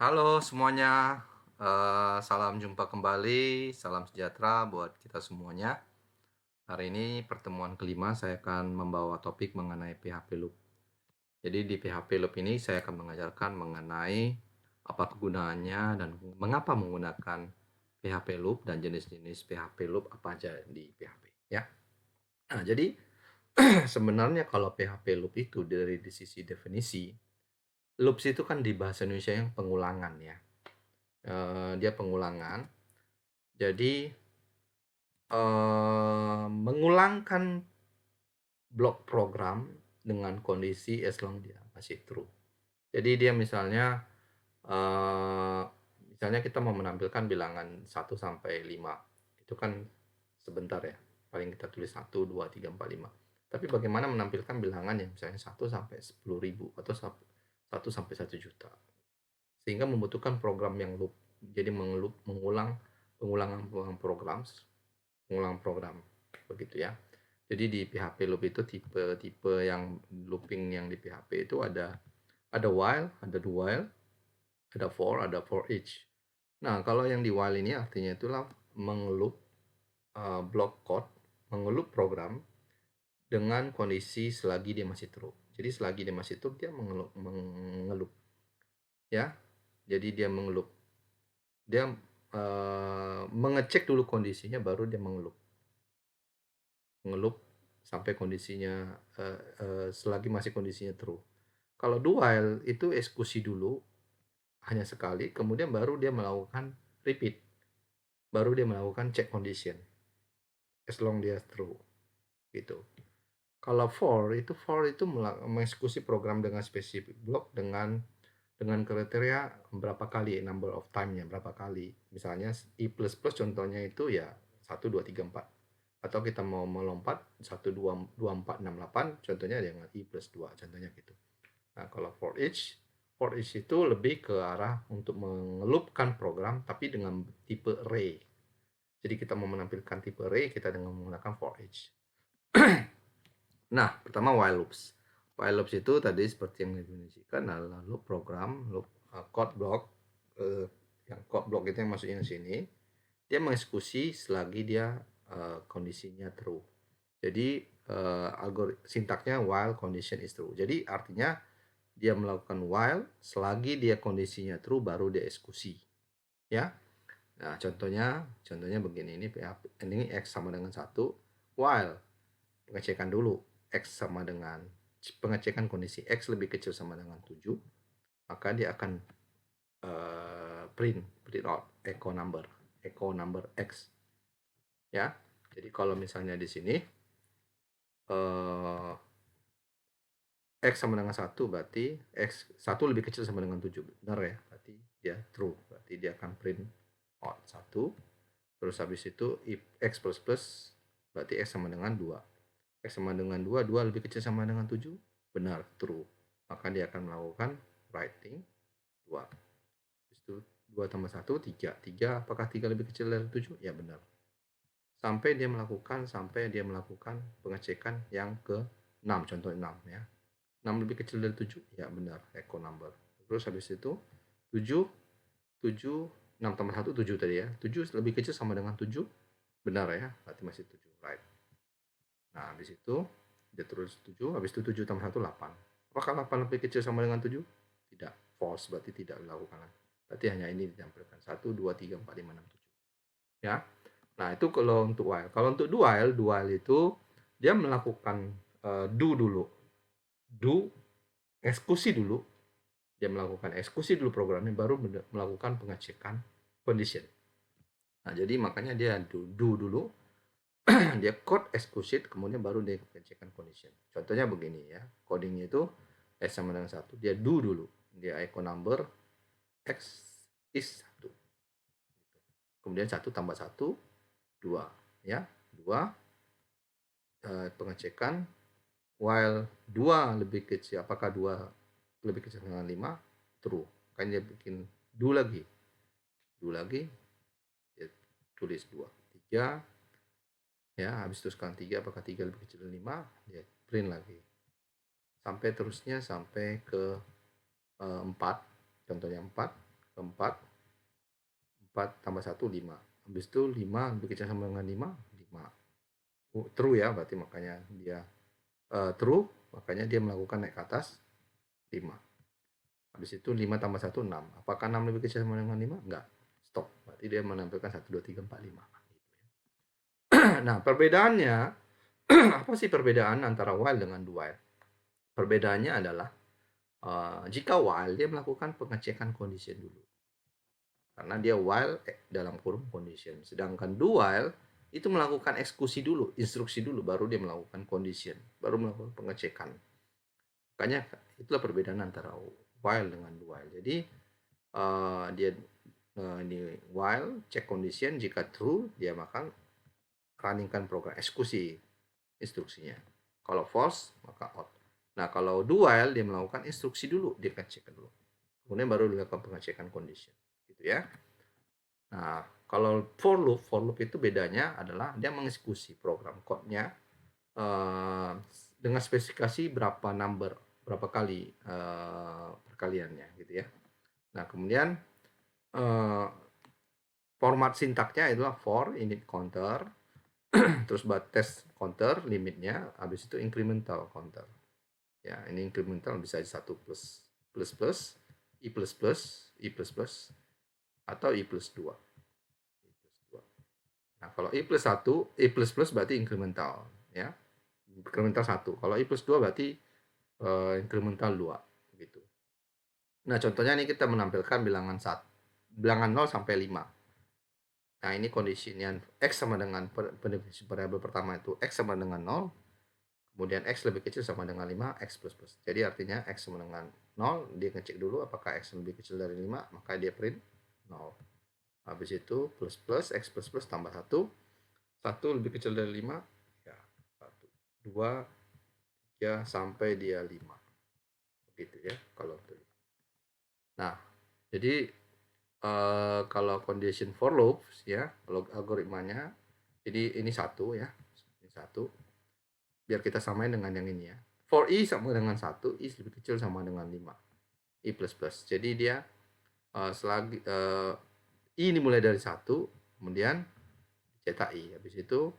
Halo semuanya, salam jumpa kembali, salam sejahtera buat kita semuanya. Hari ini pertemuan kelima saya akan membawa topik mengenai PHP loop. Jadi di PHP loop ini saya akan mengajarkan mengenai apa kegunaannya dan mengapa menggunakan PHP loop dan jenis-jenis PHP loop apa aja di PHP ya. Nah jadi sebenarnya kalau PHP loop itu dari di sisi definisi, loops itu kan di bahasa Indonesia yang pengulangan ya. Dia pengulangan. Jadi, mengulangkan blok program dengan kondisi as long dia masih true. Jadi dia misalnya kita mau menampilkan bilangan 1 sampai 5, itu kan sebentar ya, paling kita tulis 1, 2, 3, 4, 5. Tapi bagaimana menampilkan bilangan yang misalnya 1 sampai 10.000 atau 1 sampai 1 juta, sehingga membutuhkan program yang loop. Jadi mengulang pengulangan pengulang program begitu ya. Jadi di PHP loop itu tipe-tipe yang looping yang di PHP itu ada while, ada do while, ada for each. Nah, kalau yang di while ini artinya itulah mengeloop block code, mengeloop program dengan kondisi selagi dia masih true. Jadi selagi dia masih true dia mengeloop ya. Jadi dia mengeloop. Dia mengecek dulu kondisinya baru dia mengeloop. Mengeloop sampai kondisinya selagi masih kondisinya true. Kalau do while itu eksekusi dulu hanya sekali, kemudian baru dia melakukan repeat, baru dia melakukan check condition as long dia true gitu. Kalau for itu mengeksekusi program dengan spesifik blok dengan kriteria berapa kali, number of time-nya berapa kali. Misalnya i++ contohnya itu ya 1, 2, 3, 4. Atau kita mau melompat 1, 2, 4, 6, 8 contohnya dengan i+2 contohnya gitu. Nah, kalau for each itu lebih ke arah untuk mengelupkan program tapi dengan tipe array. Jadi kita mau menampilkan tipe array kita dengan menggunakan for each. Nah, pertama while loops. While loops itu tadi seperti yang didefinisikan adalah loop program, loop code block, yang code block itu yang masuknya di sini. Dia mengeksekusi selagi dia kondisinya true. Jadi sintaknya while condition is true. Jadi artinya dia melakukan while selagi dia kondisinya true baru dia eksekusi. Ya. Nah, contohnya begini, ini x sama dengan 1, while pengecekan dulu x sama dengan pengecekan kondisi x lebih kecil sama dengan 7, maka dia akan print out echo number x ya. Jadi kalau misalnya di sini uh, x sama dengan 1 berarti x1 lebih kecil sama dengan 7, benar ya, berarti dia true, berarti dia akan print out 1. Terus habis itu if x plus plus berarti x sama dengan 2. X sama dengan 2, 2 lebih kecil sama dengan 7, benar, true. Maka dia akan melakukan writing 2. Habis itu 2 tambah 1, 3. 3, apakah 3 lebih kecil dari 7? Ya, benar. Sampai dia melakukan pengecekan yang ke 6, contoh 6 ya. 6 lebih kecil dari 7? Ya, benar, echo number. Terus habis itu 7, 7, 6 tambah 1, 7 tadi ya. 7 lebih kecil sama dengan 7, benar ya, berarti masih 7, right. Nah, habis itu dia terus 7, habis itu 7 tambah 1, 8. Apakah 8 lebih kecil sama dengan 7? Tidak, false, berarti tidak dilakukan. Berarti hanya ini ditampilkan, 1, 2, 3, 4, 5, 6, 7. Ya. Nah, itu kalau untuk while. Kalau untuk do while itu dia melakukan do dulu. Do, eksekusi dulu. Dia melakukan eksekusi dulu programnya, baru melakukan pengecekan condition. Nah, jadi makanya dia do dulu, dia code execute, kemudian baru dia pengecekan condition. Contohnya begini ya, codingnya itu x sama dengan 1, dia do dulu, dia echo number x is 1, kemudian 1 tambah 1, 2 ya, 2 pengecekan while 2 lebih kecil, apakah 2 lebih kecil dengan 5, true, kan dia bikin do lagi, dia tulis 2, 3 ya, habis itu sekarang 3, apakah 3 lebih kecil dari 5, dia print lagi sampai terusnya sampai ke 4, contohnya 4, 4, 4 tambah 1, 5. Habis itu 5 lebih kecil sama dengan 5, 5. True ya, berarti makanya dia true, makanya dia melakukan naik ke atas 5. Habis itu 5 tambah 1, 6. Apakah 6 lebih kecil sama dengan 5? Enggak. Stop. Berarti dia menampilkan 1, 2, 3, 4, 5. Nah, perbedaannya, apa sih perbedaan antara while dengan do while? Perbedaannya adalah jika while dia melakukan pengecekan condition dulu. Karena dia while dalam kurung condition. Sedangkan do while itu melakukan eksekusi dulu, instruksi dulu, baru dia melakukan condition, baru melakukan pengecekan. Makanya itulah perbedaan antara while dengan do while. Jadi dia ini while check condition, jika true dia makan runningkan program eksekusi instruksinya. Kalau false maka out. Nah, kalau do while dia melakukan instruksi dulu, dia cek dulu. Kemudian baru dilakukan pengecekan condition. Gitu ya. Nah, kalau for loop itu bedanya adalah dia mengeksekusi program code-nya dengan spesifikasi berapa kali perkaliannya gitu ya. Nah, kemudian format sintaknya adalah for init counter, terus batas counter limitnya, habis itu incremental counter. Ya, ini incremental bisa 1 plus plus plus, i plus plus, i plus plus, atau i plus 2. Nah, kalau i plus 1, i plus plus berarti incremental, ya. Incremental 1. Kalau i plus 2 berarti incremental 2, gitu. Nah, contohnya ini kita menampilkan bilangan 0 sampai 5. Nah, ini kondisinya x sama dengan definisi variabel pertama itu x sama dengan 0, kemudian x lebih kecil sama dengan 5, x plus plus. Jadi artinya x sama dengan 0, dia ngecek dulu apakah x lebih kecil dari 5, maka dia print 0. Habis itu plus plus, x plus plus tambah 1, 1 lebih kecil dari 5, ya 1, 2, 3, sampai dia 5. Begitu ya, kalau itu. Nah, jadi kalau condition for loops ya, kalau algoritmanya, jadi ini 1 ya, ini 1. Biar kita samain dengan yang ini ya. For i sama dengan 1, i lebih kecil sama dengan 5. I plus plus. Jadi dia selagi i dimulai dari 1, kemudian cetak i. Habis itu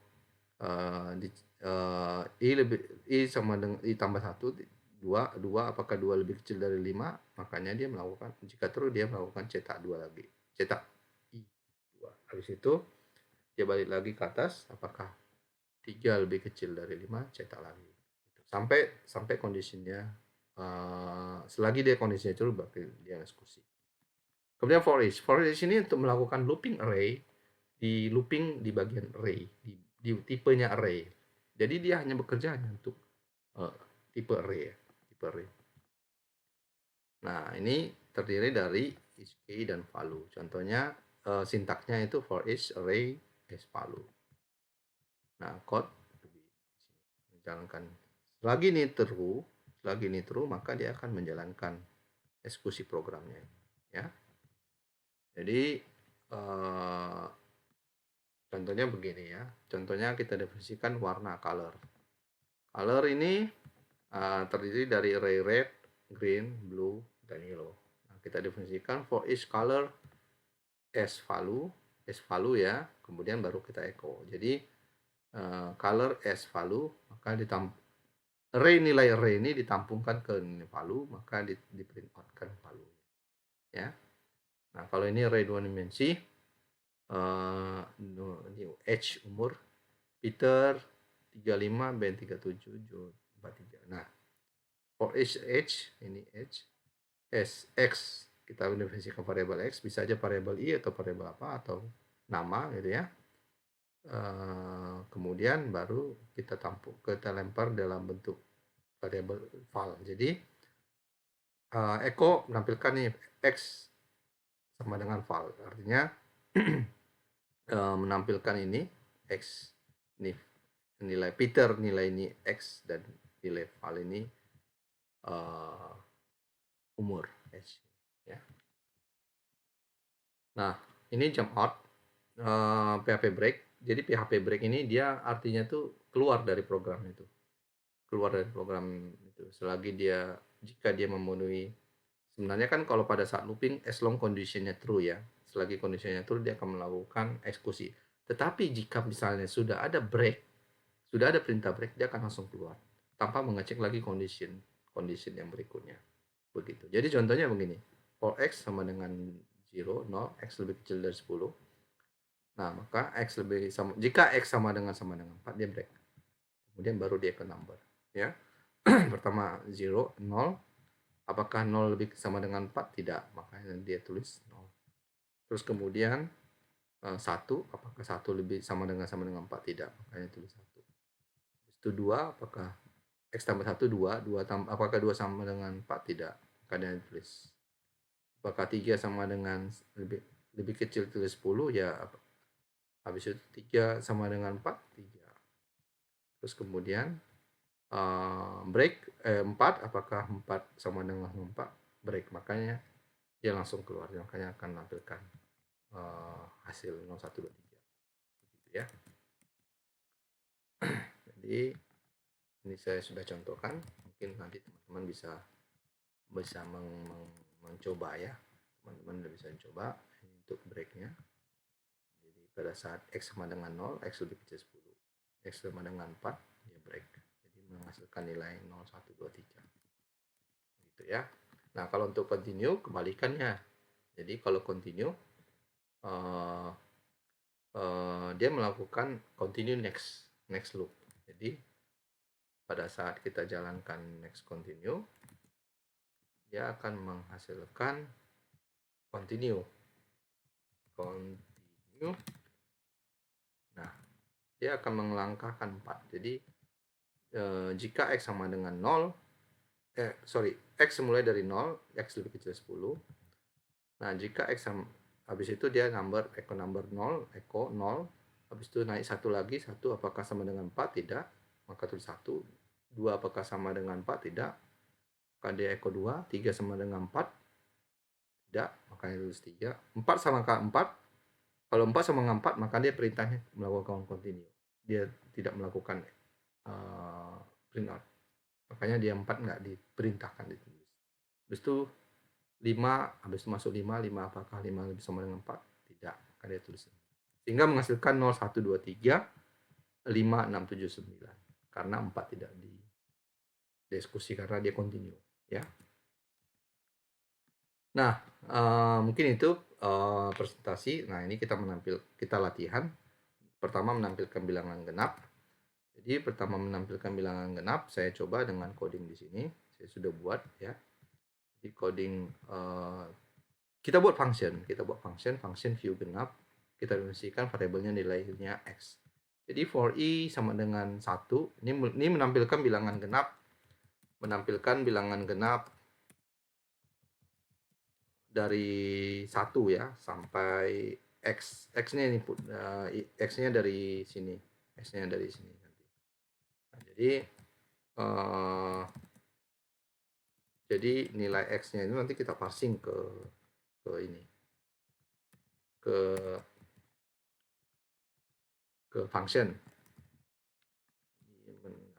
i sama dengan i tambah 1, 2, apakah 2 lebih kecil dari 5, makanya dia melakukan, jika true dia melakukan cetak 2 lagi. Cetak i 2. Habis itu dia balik lagi ke atas, apakah 3 lebih kecil dari 5, cetak lagi. Sampai kondisinya selagi dia kondisinya true berarti dia eksekusi. Kemudian for each ini untuk melakukan looping array, di looping di bagian array, di tipenya array. Jadi dia hanya bekerja hanya untuk tipe array ya, tipe array. Nah, ini terdiri dari is key dan value. Contohnya sintaknya itu for each array is value. Nah, code menjalankan. Selagi ini true, maka dia akan menjalankan eksekusi programnya, ya. Jadi contohnya begini ya. Contohnya kita definisikan warna color. Color ini terdiri dari array red, green, blue, dan yellow. Nah, kita definisikan for each color as value ya. Kemudian baru kita echo. Jadi color as value, maka nilai array ini ditampungkan ke nilai value, maka di print out kan value. Ya. Nah, kalau ini array 2 dimensi, age umur Peter 35, Ben 37, Joe 43. Nah, for each age, ini age, x, kita definisikan variabel x, bisa aja variabel i atau variabel apa, atau nama gitu ya. Kemudian baru kita lempar dalam bentuk variabel val. Jadi echo menampilkan nih x sama dengan val, artinya menampilkan ini x, ini nilai Peter, nilai ini x, dan nilai val ini umur h, ya. Nah, ini jump out, PHP break. Jadi PHP break ini dia artinya tuh keluar dari program itu, selagi jika dia memenuhi Sebenarnya kan kalau pada saat looping, as long condition-nya true ya. Selagi condition-nya true, dia akan melakukan eksekusi. Tetapi jika misalnya sudah ada break, sudah ada perintah break, dia akan langsung keluar tanpa mengecek lagi condition yang berikutnya. Begitu. Jadi contohnya begini. For x sama dengan 0, 0, x lebih kecil dari 10. Nah, maka x lebih sama, jika x sama dengan 4, dia break. Kemudian baru dia ke number, ya. Pertama 0, 0. Apakah 0 lebih sama dengan 4? Tidak. Makanya dia tulis 0. Terus kemudian 1, apakah 1 lebih sama dengan 4? Tidak. Makanya tulis 1. Itu 2, apakah x tambah 1 2, apakah 2 sama dengan 4? Tidak. Makanya tulis. Apakah 3 sama dengan lebih kecil tulis 10? Ya, habis itu 3 sama dengan 4? 3. Terus kemudian break 4, apakah 4 sama dengan 4? Break. Makanya dia langsung keluar. Makanya akan menampilkan hasil 01, 2, 3. Gitu ya. Jadi ini saya sudah contohkan, mungkin nanti teman-teman bisa mencoba ya. Teman-teman bisa coba untuk breaknya. Jadi pada saat x sama dengan 0, x lebih kecil 10. X sama dengan 4, dia break. Jadi menghasilkan nilai 0, 1, 2, 3. Gitu ya. Nah, kalau untuk continue, kebalikannya. Jadi kalau continue, dia melakukan continue next loop. Jadi pada saat kita jalankan next continue, dia akan menghasilkan continue. Nah, dia akan melangkahkan 4. Jadi jika x sama dengan 0, x mulai dari 0, x lebih kecil 10. Nah, jika x sama, habis itu dia echo number 0, echo 0, habis itu naik 1 lagi, 1 apakah sama dengan 4? Tidak, maka tulis 1. 2 apakah sama dengan 4? Tidak, maka dia echo 2. 3 sama dengan 4? Tidak, makanya tulis 3. 4 sama 4? Kalau 4 sama dengan 4, maka dia perintahnya melakukan continue. Dia tidak melakukan print out. Makanya dia 4 nggak diperintahkan ditulis. Habis itu 5, habis itu masuk 5, apakah 5 lebih sama dengan 4? Tidak, maka dia tulis. Sehingga menghasilkan 0, 1, 2, 3, 5, 6, 7, 9. Karena 4 tidak dieksekusi karena dia continue. Ya. Nah, mungkin itu presentasi. Nah, ini kita latihan. Pertama menampilkan bilangan genap. Jadi pertama menampilkan bilangan genap, saya coba dengan coding di sini. Saya sudah buat ya. Di coding kita buat function view genap. Kita definisikan variabelnya nilainya x. Jadi for i sama dengan 1, ini menampilkan bilangan genap dari 1 ya sampai x. X-nya ini x-nya dari sini. X-nya dari sini nanti. Nah, jadi nilai x-nya itu nanti kita parsing ke ini. Ke function.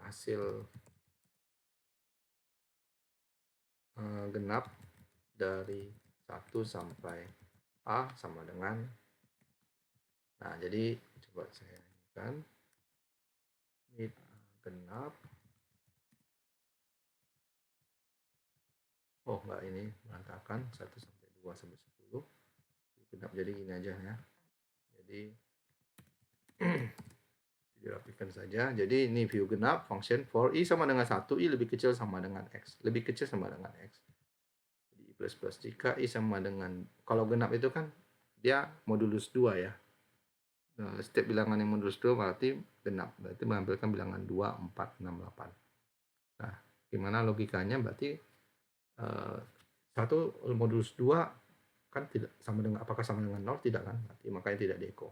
Hasil genap dari 1 sampai A sama dengan, nah jadi coba saya kan ini genap, oh enggak, ini berantakan 1 sampai 2 sampai 10 genap, jadi gini aja ya. Jadi dirapikan saja. Jadi ini view genap function for i sama dengan 1, i lebih kecil sama dengan x, lebih kecil sama dengan x. Jadi i plus plus, jika i sama dengan, kalau genap itu kan dia modulus 2 ya. Nah, setiap bilangan yang modulus 2 berarti genap, berarti menampilkan bilangan 2, 4, 6, 8. Nah, gimana logikanya? Berarti 1 modulus 2 kan tidak sama dengan, apakah sama dengan 0? Tidak kan? Berarti makanya tidak di echo.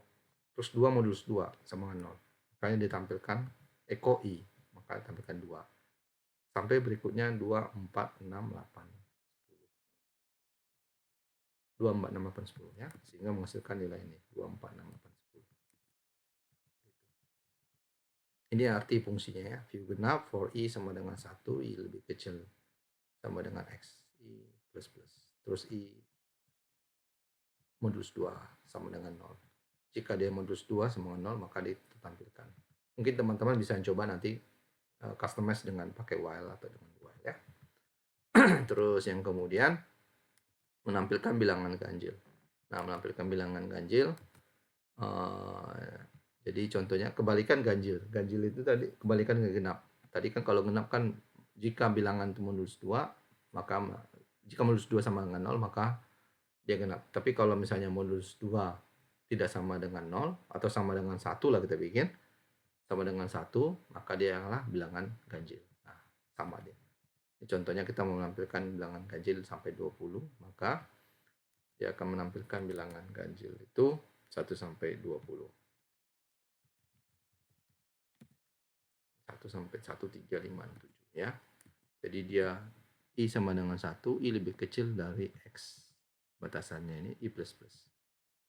Terus 2 modulus 2 sama dengan 0. Makanya ditampilkan echo i, maka ditampilkan 2. Sampai berikutnya 2, 4, 6, 8. 2, 4, 6, 8, 10 ya. Sehingga menghasilkan nilai ini 2, 4, 6, 8, 10. Ini arti fungsinya ya. View genap for i sama dengan 1, i lebih kecil sama dengan x. I plus plus. Terus I modulus 2 sama dengan 0. Jika dia modulus 2 sama dengan 0, maka ditampilkan. Mungkin teman-teman bisa coba nanti customize dengan pakai while atau dengan while ya. Terus yang kemudian menampilkan bilangan ganjil. Nah, menampilkan bilangan ganjil, jadi contohnya kebalikan ganjil. Ganjil itu tadi kebalikan ke genap. Tadi kan kalau genap kan jika bilangan itu modulus 2, maka jika modulus 2 sama dengan 0, maka dia genap. Tapi kalau misalnya modulus 2 tidak sama dengan 0 atau sama dengan 1 lah kita bikin, sama dengan 1, maka dia adalah bilangan ganjil. Nah, sama dia. Contohnya kita mau menampilkan bilangan ganjil sampai 20, maka dia akan menampilkan bilangan ganjil itu 1 sampai 20. 1 sampai 1, 3, 5, 7 ya. Jadi dia I sama dengan 1, I lebih kecil dari X. Batasannya ini I plus plus.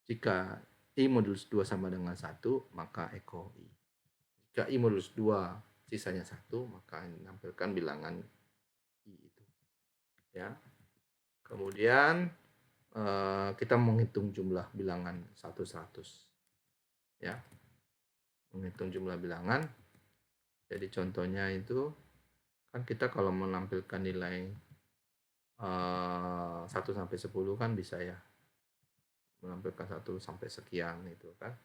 Jika I modulus 2 sama dengan 1, maka eko I. Jika I modulus 2 sisanya 1, maka menampilkan bilangan I itu. Ya. Kemudian kita menghitung jumlah bilangan 100. Ya. Menghitung jumlah bilangan. Jadi contohnya itu kan kita kalau menampilkan nilai 1 sampai 10 kan bisa ya. Menampilkan 1 sampai sekian itu kan.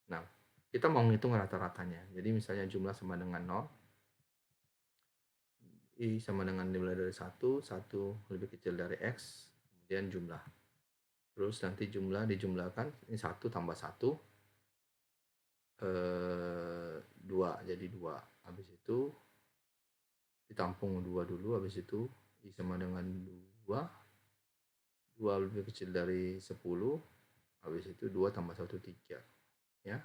Nah, kita mau menghitung rata-ratanya. Jadi misalnya jumlah sama dengan 0, I sama dengan dimulai dari 1 lebih kecil dari X, kemudian jumlah. Terus nanti jumlah dijumlahkan, ini 1 tambah 1, 2, jadi 2. Habis itu ditampung 2 dulu, habis itu I sama dengan 2, 2 lebih kecil dari 10, habis itu 2 tambah 1, 3. Ya.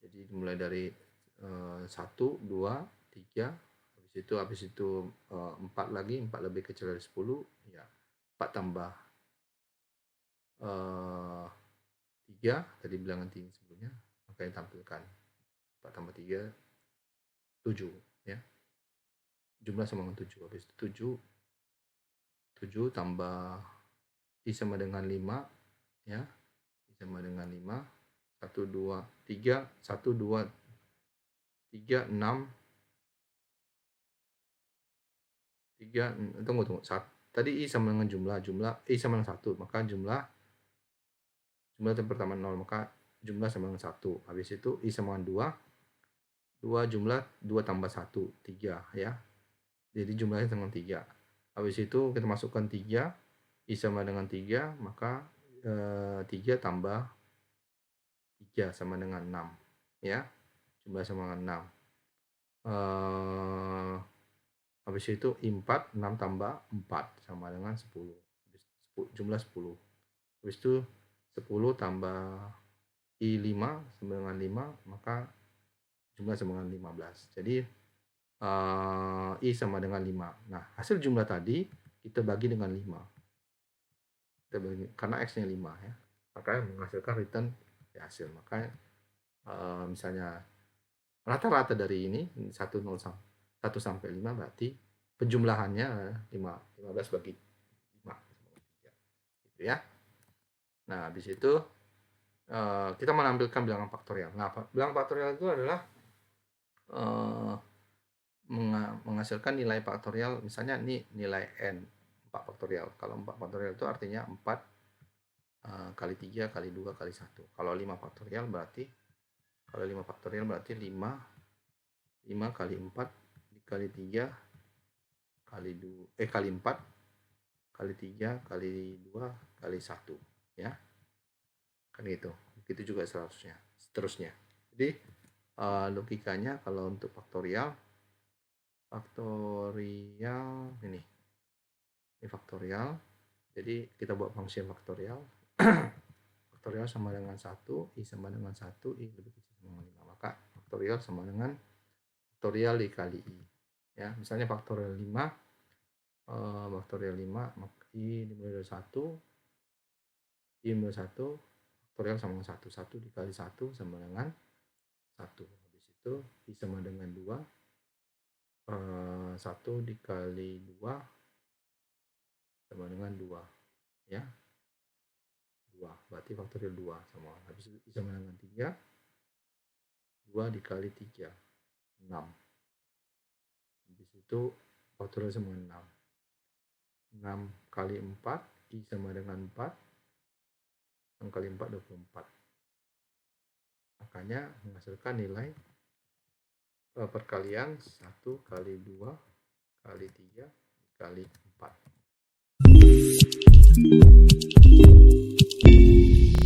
Jadi dimulai dari 1, 2, 3, habis itu 4 lagi, 4 lebih kecil dari 10, ya 4 tambah 3, tadi bilangan tinggi sebelumnya, maka ditampilkan 4 tambah 3, 7 ya. Jumlah sama dengan 7, habis itu 7 tambah I sama dengan 5 ya. I sama dengan 5, 1, 2, 3, 1, 2, 3, 6, 3, tunggu. Tadi I sama dengan jumlah I sama dengan 1, maka jumlah yang pertama 0, maka jumlah sama dengan 1. Habis itu I sama dengan 2 jumlah 2 tambah 1, 3 ya. Jadi jumlahnya dengan 3. Habis itu kita masukkan 3, I sama dengan 3, maka 3 tambah 3 sama dengan 6 ya. Jumlah sama dengan 6. Habis itu I4, 6 tambah 4 sama dengan 10. Jumlah 10. Habis itu 10 tambah I5 sama dengan 5, maka jumlah sama dengan 15. Jadi I sama dengan 5. Nah, hasil jumlah tadi kita bagi dengan 5. Kita bagi, karena X-nya 5 ya. Maka menghasilkan return ya hasil. Maka misalnya rata-rata dari ini 1 sampai 5 berarti penjumlahannya 15 bagi 5 sama 3. Gitu ya. Nah, habis itu kita menampilkan bilangan faktorial. Nah, bilangan faktorial itu adalah menghasilkan nilai faktorial, misalnya ini nilai n 4 faktorial. Kalau 4 faktorial itu artinya 4 kali 3 kali 2 kali 1. Kalau 5 faktorial berarti 5 kali 4 dikali 3 kali 2 kali 4 kali 3 kali 2 kali 1 ya. Kan gitu. Begitu juga seterusnya. Jadi logikanya kalau untuk faktorial ini faktorial. Jadi kita buat fungsi faktorial. Faktorial sama dengan 1, I sama dengan 1, I lebih kecil sama 5. Maka faktorial sama dengan faktorial dikali I. Ya, misalnya faktorial 5, maka I dimulai dari 1, I dimulai 1, faktorial sama dengan 1. 1 dikali 1 sama dengan 1. Habis itu I sama dengan 2, 1 dikali 2 sama dengan 2 ya. 2 berarti faktorial 2 sama habis itu I sama dengan 3, 2 dikali 3 6, habis itu faktorial sama dengan 6 kali 4 I sama dengan 4, 6 kali 4 24, makanya menghasilkan nilai perkalian 1 kali 2 kali 3 kali 4.